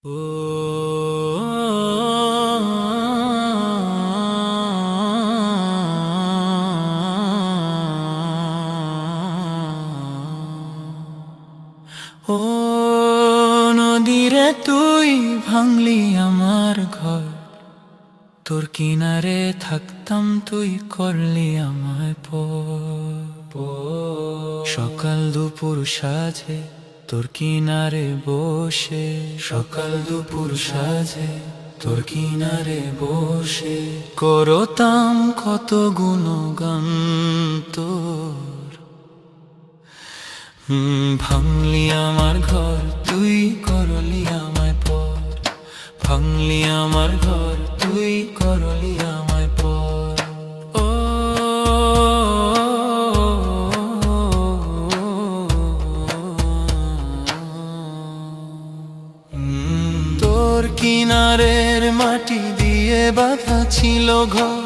ও ও নদীরে তুই ভাঙলি আমার ঘর, তোর কিনারে থাকতাম তুই করলি আমায় সকাল দুপুর সাজে তোর কিনারে বসে, সকাল দুপুর সাজে তোর কিনারে বসে করতাম কত গুণগান তোর। ভাঙলি আমার ঘর তুই করলি আমায় পর, ভাঙলি আমার ঘর তুই করলি আমায় পর। ও তোর কিনারের মাটি দিয়ে বাঁধা ছিল ঘর,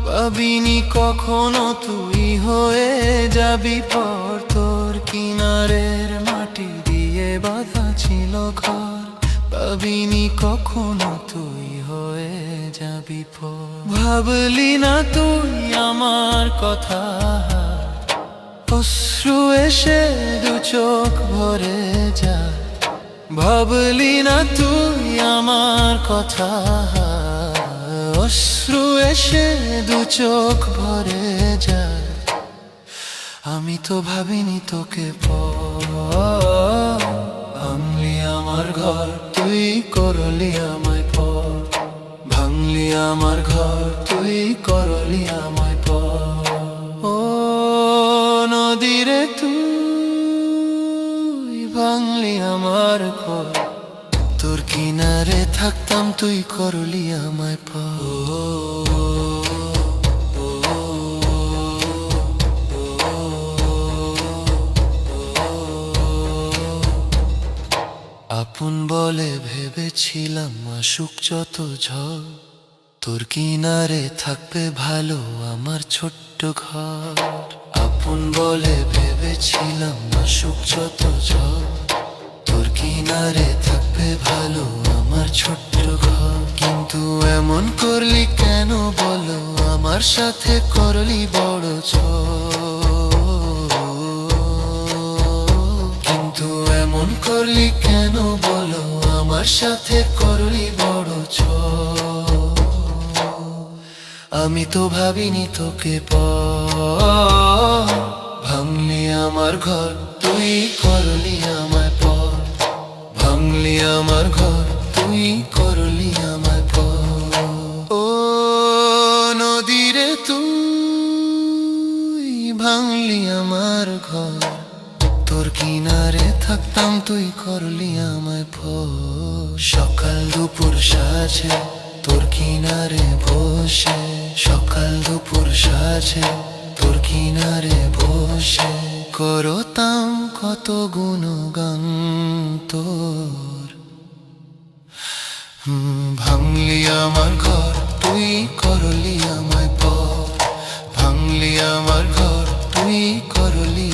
ভাবিনি কখনো তুই হয়ে যাবি পর। তোর কিনারের মাটি দিয়ে বাঁধা ছিল ঘর, ভাবিনি কখনো তুই হয়ে যাবি পর। ভাবলি না তুই আমার কথা, অশ্রু এসে দু চোখ ভরে যায়। ভাবলি না তুই আমার কথা, অশ্রু এসে দু চোখ ভরে যায়। আমি তো ভাবিনি তোকে ভাঙলি আমার ঘর তুই করলি আমায় পর, ভাঙলি আমার ঘর তুই করলি আমায় পর। ও নদীরে তুই ভাঙলি আমার ঘর, তোর কিনারে থাকতাম তুই করলি আমায় পর। আপন বলে ভেবেছিলাম আসুক যত ঝড়, তোর কিনারে থাকবে ভালো আমার ছোট্ট ঘর। আপন বলে ভেবেছিলাম আসুক যত ঝড়, তোর কিনারে থাকবে ভালো আমার ছোট্ট ঘর। কিন্তু এমন করলি কেন বলো, আমার সাথে করলি বড় কিন্তু এমন করলি কেন বলো, আমার সাথে করলি বড় আমি তো ভাবিনি তোকে ভাঙলি আমার ঘর তুই করলি আমায় পর, ভাঙলি আমার ঘর তুই করলি আমায় পর। ও নদীরে তুই ভাঙলি আমার ঘর, তোর কিনারে থাকতাম তুই করলি আমায় পর। সকাল দুপুর সাজে তোর কিনারে বসে, সকাল দুপুর সাজে তোর কিনারে বসে করতাম কত গুণগান তোর। ভাঙলি আমার ঘর তুই করলি আমায় পর, ভাঙলি আমার ঘর তুই করলি